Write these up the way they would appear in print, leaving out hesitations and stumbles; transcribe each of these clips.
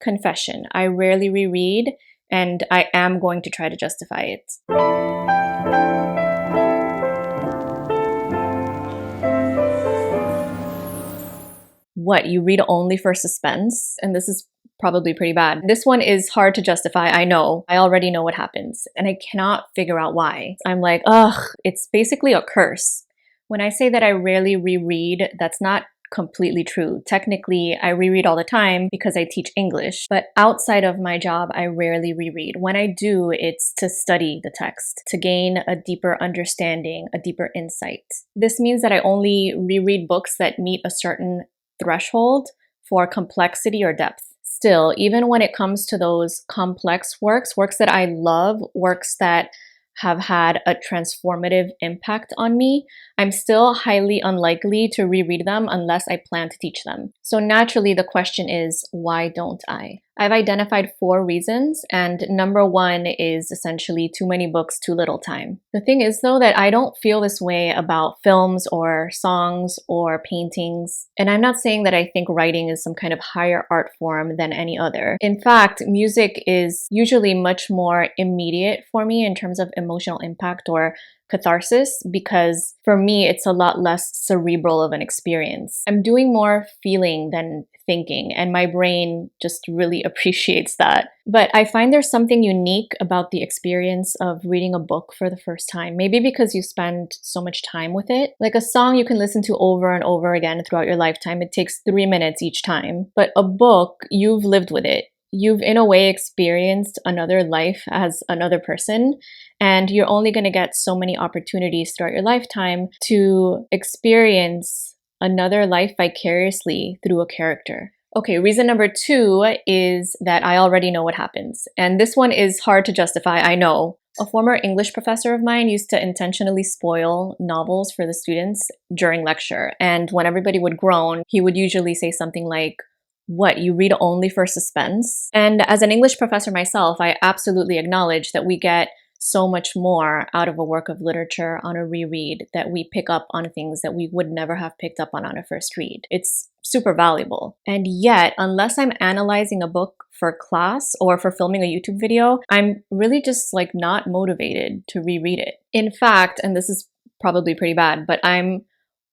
Confession, I rarely reread, and I am going to try to justify it. What, you read only for suspense? And this is probably pretty bad. This one is hard to justify, I know. I already know what happens, and I cannot figure out why. I'm like, ugh, it's basically a curse. When I say that I rarely reread, that's not completely true. Technically, I reread all the time because I teach English, but outside of my job, I rarely reread. When I do, it's to study the text, to gain a deeper understanding, a deeper insight. This means that I only reread books that meet a certain threshold for complexity or depth. Still, even when it comes to those complex works that I love, works that have had a transformative impact on me, I'm still highly unlikely to reread them unless I plan to teach them. So naturally, the question is, why don't I? I've identified 4 reasons, and number 1 is essentially too many books, too little time. The thing is though that I don't feel this way about films or songs or paintings, and I'm not saying that I think writing is some kind of higher art form than any other. In fact, music is usually much more immediate for me in terms of emotional impact or catharsis, because for me, it's a lot less cerebral of an experience. I'm doing more feeling than thinking, and my brain just really appreciates that. But I find there's something unique about the experience of reading a book for the first time. Maybe because you spend so much time with it. Like a song you can listen to over and over again throughout your lifetime. It takes 3 minutes each time. But a book, you've lived with it. You've in a way experienced another life as another person, and you're only going to get so many opportunities throughout your lifetime to experience another life vicariously through a character. Okay, reason number 2 is that I already know what happens. And this one is hard to justify, I know. A former English professor of mine used to intentionally spoil novels for the students during lecture. And when everybody would groan, he would usually say something like, "What, you read only for suspense?" And as an English professor myself, I absolutely acknowledge that we get so much more out of a work of literature on a reread, that we pick up on things that we would never have picked up on a first read. It's super valuable. And yet, unless I'm analyzing a book for class or for filming a YouTube video, I'm really just like not motivated to reread it. In fact, and this is probably pretty bad, but I'm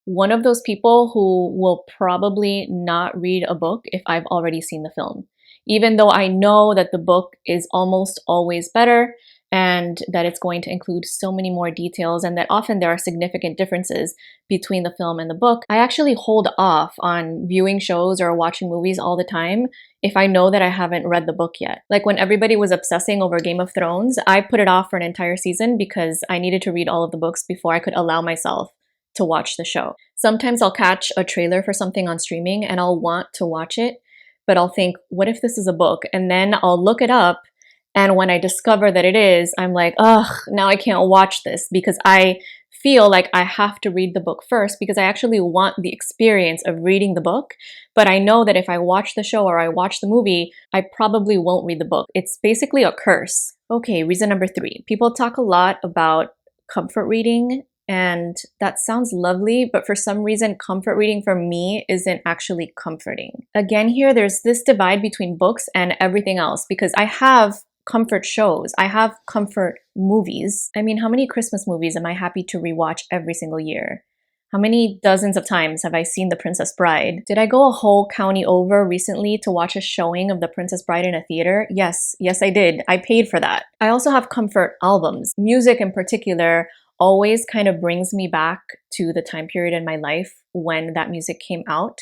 one of those people who will probably not read a book if I've already seen the film, even though I know that the book is almost always better and that it's going to include so many more details and that often there are significant differences between the film and the book. I actually hold off on viewing shows or watching movies all the time if I know that I haven't read the book yet. Like when everybody was obsessing over Game of Thrones, I put it off for an entire season because I needed to read all of the books before I could allow myself to watch the show. Sometimes I'll catch a trailer for something on streaming and I'll want to watch it, but I'll think, what if this is a book? And then I'll look it up, and when I discover that it is, I'm like, ugh, now I can't watch this because I feel like I have to read the book first because I actually want the experience of reading the book. But I know that if I watch the show or I watch the movie, I probably won't read the book. It's basically a curse. Okay, reason number 3. People talk a lot about comfort reading, and that sounds lovely, but for some reason, comfort reading for me isn't actually comforting. Again, here, there's this divide between books and everything else because I have comfort shows. I have comfort movies. I mean, how many Christmas movies am I happy to rewatch every single year? How many dozens of times have I seen The Princess Bride? Did I go a whole county over recently to watch a showing of The Princess Bride in a theater? Yes, I did. I paid for that. I also have comfort albums. Music in particular always kind of brings me back to the time period in my life when that music came out.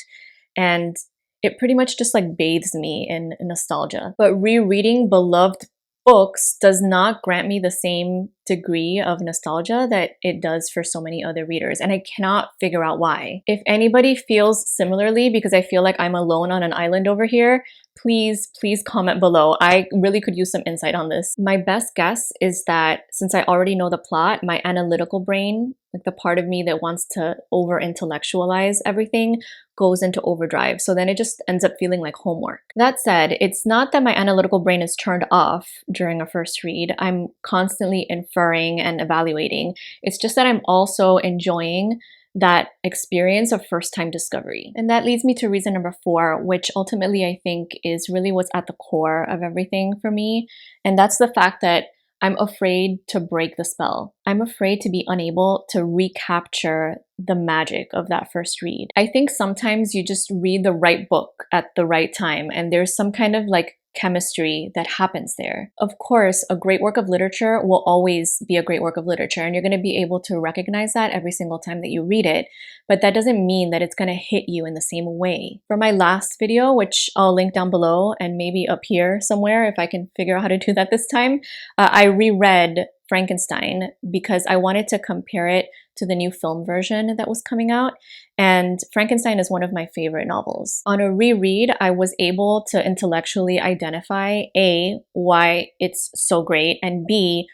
And it pretty much just like bathes me in nostalgia. But rereading beloved books does not grant me the same degree of nostalgia that it does for so many other readers, and I cannot figure out why. If anybody feels similarly, because I feel like I'm alone on an island over here, please comment below. I really could use some insight on this. My best guess is that since I already know the plot, my analytical brain, like the part of me that wants to over-intellectualize everything, goes into overdrive. So then it just ends up feeling like homework. That said, it's not that my analytical brain is turned off during a first read. I'm constantly inferring and evaluating. It's just that I'm also enjoying that experience of first-time discovery. And that leads me to reason number 4, which ultimately I think is really what's at the core of everything for me. And that's the fact that I'm afraid to break the spell. I'm afraid to be unable to recapture the magic of that first read. I think sometimes you just read the right book at the right time, and there's some kind of like chemistry that happens there. Of course, a great work of literature will always be a great work of literature, and you're going to be able to recognize that every single time that you read it, but that doesn't mean that it's going to hit you in the same way. For my last video, which I'll link down below and maybe up here somewhere if I can figure out how to do that this time, I reread Frankenstein because I wanted to compare it to the new film version that was coming out. And Frankenstein is one of my favorite novels. On a reread, I was able to intellectually identify A, why it's so great, and B,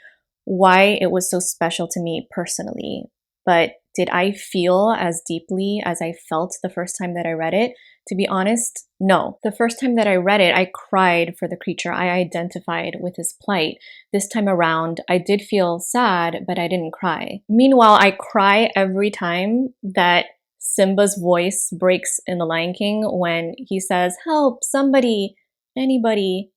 why it was so special to me personally. But did I feel as deeply as I felt the first time that I read it? To be honest, no. The first time that I read it, I cried for the creature. I identified with his plight. This time around, I did feel sad, but I didn't cry. Meanwhile, I cry every time that Simba's voice breaks in The Lion King when he says, "Help, somebody, anybody,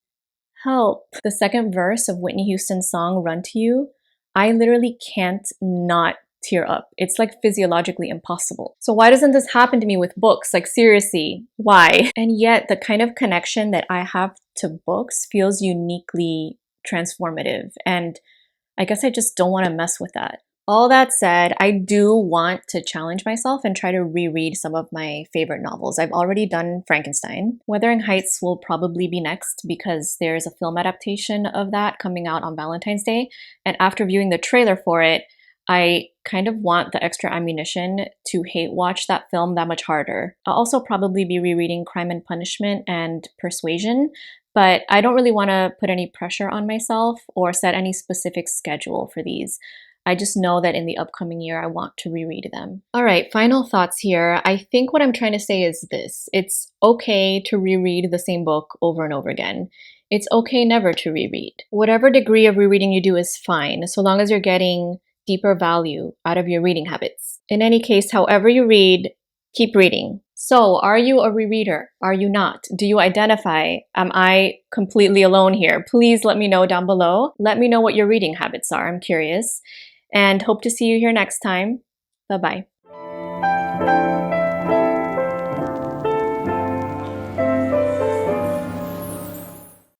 help." The second verse of Whitney Houston's song, "Run to You," I literally can't not tear up. It's like physiologically impossible. So why doesn't this happen to me with books? Like seriously, why? And yet the kind of connection that I have to books feels uniquely transformative. And I guess I just don't want to mess with that. All that said, I do want to challenge myself and try to reread some of my favorite novels. I've already done Frankenstein. Wuthering Heights will probably be next because there's a film adaptation of that coming out on Valentine's Day. And after viewing the trailer for it, I kind of want the extra ammunition to hate watch that film that much harder. I'll also probably be rereading Crime and Punishment and Persuasion, but I don't really want to put any pressure on myself or set any specific schedule for these. I just know that in the upcoming year, I want to reread them. All right, final thoughts here. I think what I'm trying to say is this. It's okay to reread the same book over and over again. It's okay never to reread. Whatever degree of rereading you do is fine, so long as you're getting deeper value out of your reading habits. In any case, however you read, keep reading. So, are you a rereader? Are you not? Do you identify? Am I completely alone here? Please let me know down below. Let me know what your reading habits are. I'm curious. And hope to see you here next time. Bye-bye.